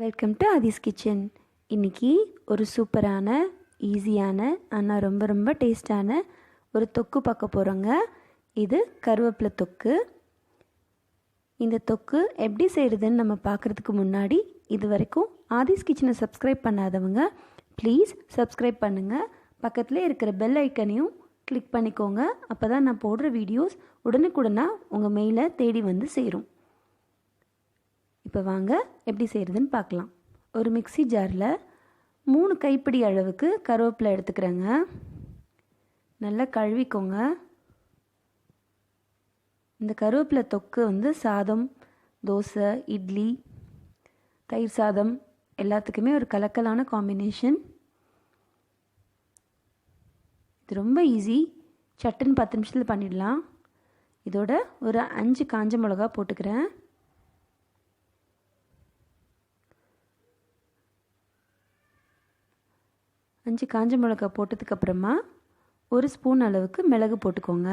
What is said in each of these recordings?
Welcome to Aadhi's kitchen. இன்றைக்கி ஒரு சூப்பரான ஈஸியான ஆனால் ரொம்ப ரொம்ப டேஸ்டான ஒரு தொக்கு பார்க்க போகிறோங்க. இது கருவேப்பிலை தொக்கு. இந்த தொக்கு எப்படி செய்கிறதுன்னு நம்ம பார்க்குறதுக்கு முன்னாடி இது வரைக்கும் ஆதிஸ் கிச்சனை சப்ஸ்கிரைப் பண்ணாதவங்க ப்ளீஸ் சப்ஸ்கிரைப் பண்ணுங்கள். பக்கத்தில் இருக்கிற பெல் ஐக்கனையும் கிளிக் பண்ணிக்கோங்க. அப்போ தான் நான் போடுற வீடியோஸ் உடனுக்குடனாக உங்கள் மெயிலை தேடி வந்து சேரும். இப்போ வாங்க எப்படி செய்கிறதுன்னு பார்க்கலாம். ஒரு மிக்ஸி ஜாரில் 3 கைப்பிடி அளவுக்கு கருவேப்பிலை எடுத்துக்கிறேங்க. நல்லா கழுவிக்கோங்க. இந்த கருவேப்பிலை தொக்கு வந்து சாதம், தோசை, இட்லி, தயிர் சாதம் எல்லாத்துக்குமே ஒரு கலக்கலான காம்பினேஷன். இது ரொம்ப ஈஸி, சட்டுன்னு 10 நிமிஷத்தில் பண்ணிடலாம். இதோட ஒரு 5 காஞ்ச மிளகா போட்டுக்கிறேன். 5 காஞ்ச மிளகா போட்டதுக்கப்புறமா 1 ஸ்பூன் அளவுக்கு மிளகு போட்டுக்கோங்க.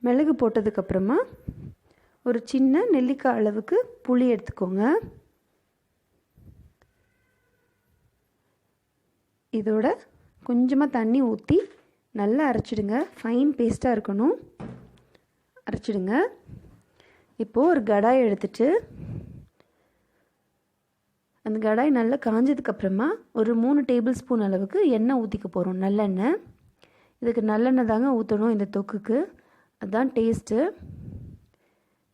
மிளகு போட்டதுக்கப்புறமா ஒரு சின்ன நெல்லிக்காய் அளவுக்கு புளி எடுத்துக்கோங்க. இதோட கொஞ்சமாக தண்ணி ஊற்றி நல்லா அரைச்சிடுங்க. ஃபைன் பேஸ்ட்டாக இருக்கணும், அரைச்சிடுங்க. இப்போது ஒரு கடாய் எடுத்துட்டு அந்த கடாய் நல்லா காஞ்சதுக்கப்புறமா ஒரு 3 டேபிள் ஸ்பூன் அளவுக்கு எண்ணெய் ஊற்றிக்க போகிறோம், நல்லெண்ணெய். இதுக்கு நல்லெண்ணெய் தாங்க ஊற்றணும் இந்த தொக்குக்கு, அதுதான் டேஸ்ட்டு.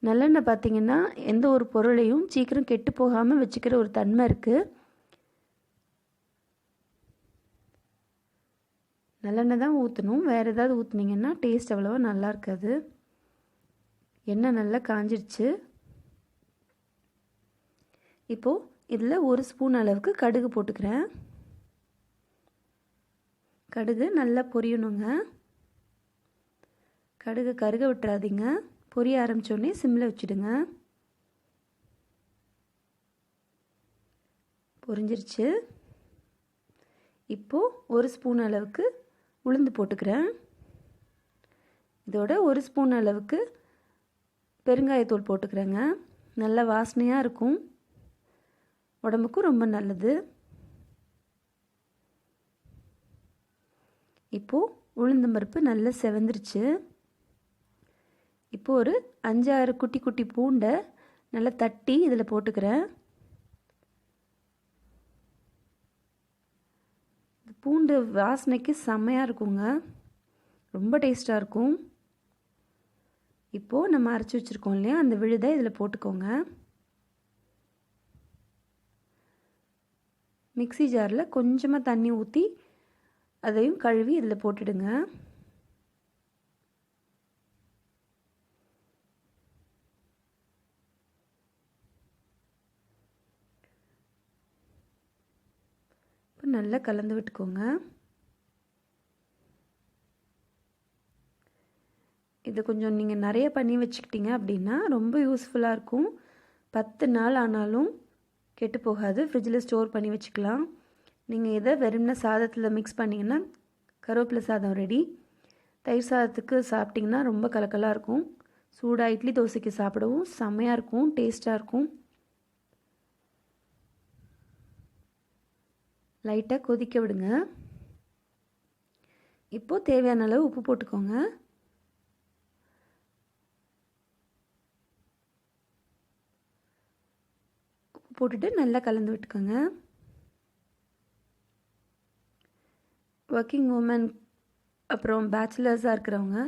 நல்லெண்ணெய் பார்த்திங்கன்னா எந்த ஒரு பொருளையும் சீக்கிரம் கெட்டு போகாமல் வச்சுக்கிற ஒரு தன்மை இருக்குது. நல்லெண்ணெய் தான் ஊற்றணும், வேறு ஏதாவது ஊற்றுனீங்கன்னா டேஸ்ட் அவ்வளோவா நல்லா இருக்காது. எண்ணெய் நல்லா காஞ்சிடுச்சு. இப்போது இதில் 1 ஸ்பூன் அளவுக்கு கடுகு போட்டுக்கிறேன். கடுகு நல்லா பொரியணுங்க. கடுகு கருக விட்டுறாதீங்க. பொரிய ஆரம்பித்தோடனே சிம்மில் வச்சுடுங்க. பொரிஞ்சிருச்சு. இப்போது 1 ஸ்பூன் அளவுக்கு உளுந்து போட்டுக்கிறேன். இதோட 1 ஸ்பூன் அளவுக்கு பெருங்காயத்தூள் போட்டுக்கிறேங்க. நல்ல வாசனையாக இருக்கும், உடம்புக்கும் ரொம்ப நல்லது. இப்போது உளுந்தம் பருப்பு நல்லா செவந்துருச்சு. இப்போது ஒரு 5-6 குட்டி குட்டி பூண்டை நல்லா தட்டி இதில் போட்டுக்கிறேன். பூண்டு வாசனைக்கு செம்மையாக இருக்குங்க, ரொம்ப டேஸ்ட்டாக இருக்கும். இப்போது நம்ம அரைச்சி வச்சுருக்கோம் இல்லையா, அந்த விழுதை இதில் போட்டுக்கோங்க. மிக்ஸி ஜாரில் கொஞ்சமாக தண்ணி ஊற்றி அதையும் கழுவி இதில் போட்டுடுங்க. இப்போ நல்லா கலந்து விட்டுக்கோங்க. இது கொஞ்சம் நீங்கள் நிறைய பண்ணி வச்சுக்கிட்டீங்க அப்படின்னா ரொம்ப யூஸ்ஃபுல்லாக இருக்கும். 10 நாள் ஆனாலும் கெட்டு போகாது, ஃப்ரிட்ஜில் ஸ்டோர் பண்ணி வச்சுக்கலாம். நீங்கள் இதை வெறும்னா சாதத்தில் மிக்ஸ் பண்ணிங்கன்னா கருவேப்பிலை சாதம் ரெடி. தயிர் சாதத்துக்கு சாப்பிட்டிங்கன்னா ரொம்ப கலக்கலாக இருக்கும். சூடாக இட்லி தோசைக்கு சாப்பிடவும் செம்மையாக இருக்கும், டேஸ்ட்டாக இருக்கும். லைட்டாக கொதிக்க விடுங்க. இப்போது தேவையான அளவு உப்பு போட்டுக்கோங்க. போட்டுட்டு நல்லா கலந்து விட்டுக்கோங்க. ஒர்க்கிங் உமன் அப்புறம் பேச்சுலர்ஸாக இருக்கிறவங்க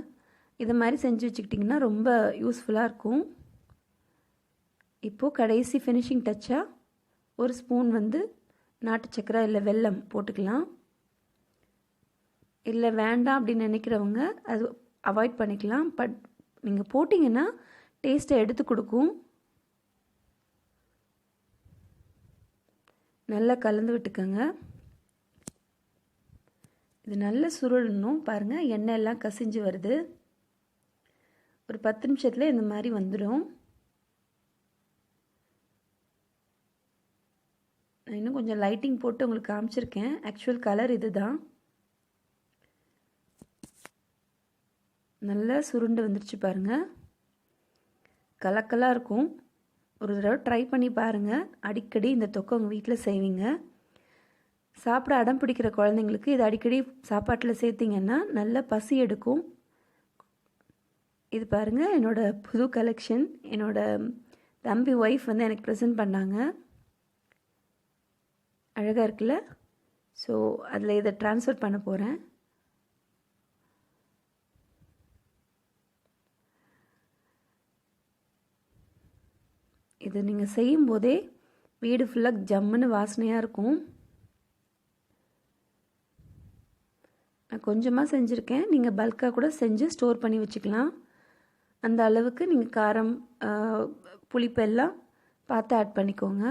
இதை மாதிரி செஞ்சு வச்சுக்கிட்டிங்கன்னா ரொம்ப யூஸ்ஃபுல்லாக இருக்கும். இப்போது கடைசி ஃபினிஷிங் டச்சாக 1 ஸ்பூன் வந்து நாட்டு சக்கரை இல்லை வெல்லம் போட்டுக்கலாம். இல்லை வேண்டாம் அப்படின்னு நினைக்கிறவங்க அது அவாய்ட் பண்ணிக்கலாம். பட் நீங்கள் போட்டிங்கன்னா டேஸ்ட்டை எடுத்து கொடுக்கும். நல்லா கலந்து விட்டுக்கோங்க. இது நல்லா சுருளணும். பாருங்கள், எண்ணெய் எல்லாம் கசிஞ்சு வருது. ஒரு 10 நிமிஷத்தில் இந்த மாதிரி வந்துடும். நான் இன்னும் கொஞ்சம் லைட்டிங் போட்டு உங்களுக்கு காமிச்சிருக்கேன். ஆக்சுவல் கலர் இது தான். நல்லா சுருண்டு வந்துருச்சு பாருங்கள். கலக்கலாக இருக்கும். ஒரு தடவை ட்ரை பண்ணி பாருங்கள். அடிக்கடி இந்த தொக்கை உங்கள் வீட்டில் செய்வீங்க. சாப்பிட அடம் பிடிக்கிற குழந்தைங்களுக்கு இது அடிக்கடி சாப்பாட்டில் சேர்த்திங்கன்னா நல்ல பசி எடுக்கும். இது பாருங்கள், என்னோடய புது கலெக்ஷன். என்னோடய தம்பி ஒய்ஃப் வந்து எனக்கு ப்ரெசென்ட் பண்ணாங்க. அழகாக இருக்குல்ல? ஸோ அதில் இதை ட்ரான்ஸ்ஃபர் பண்ண போகிறேன். இது நீங்கள் செய்யும்போதே வீடு ஃபுல்லாக ஜம்முன்னு வாசனையாக இருக்கும். நான் கொஞ்சமாக செஞ்சுருக்கேன். நீங்கள் பல்காக கூட செஞ்சு ஸ்டோர் பண்ணி வச்சுக்கலாம். அந்த அளவுக்கு நீங்கள் காரம் புளிப்பெல்லாம் பார்த்து ஆட் பண்ணிக்கோங்க.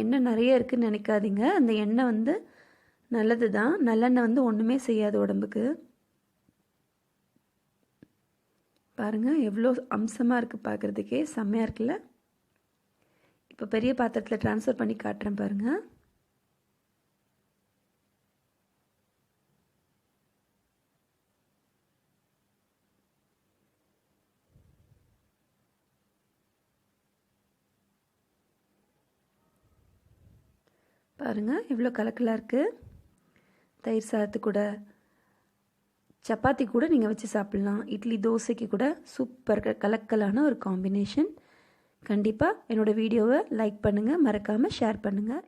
எண்ணெய் நிறைய இருக்குதுன்னு நினைக்காதீங்க. அந்த எண்ணெய் வந்து நல்லது தான். நல்லெண்ணெய் வந்து ஒன்றுமே செய்யாது உடம்புக்கு. பாருங்கள் எவ்வளோ அம்சமாக இருக்குது, பார்க்குறதுக்கே செம்மையாக இருக்குல்ல? இப்போ பெரிய பாத்திரத்தில் ட்ரான்ஸ்ஃபர் பண்ணி காட்டுறேன் பாருங்கள். பாருங்கள் எவ்வளோ கலக்கலாக இருக்குது. தயிர் சாதத்து கூட, சப்பாத்தி கூட நீங்கள் வச்சு சாப்பிட்லாம். இட்லி தோசைக்கு கூட சூப்பர் கலக்கலான ஒரு காம்பினேஷன். கண்டிப்பாக என்னோடய வீடியோவை லைக் பண்ணுங்கள், மறக்காமல் ஷேர் பண்ணுங்கள்.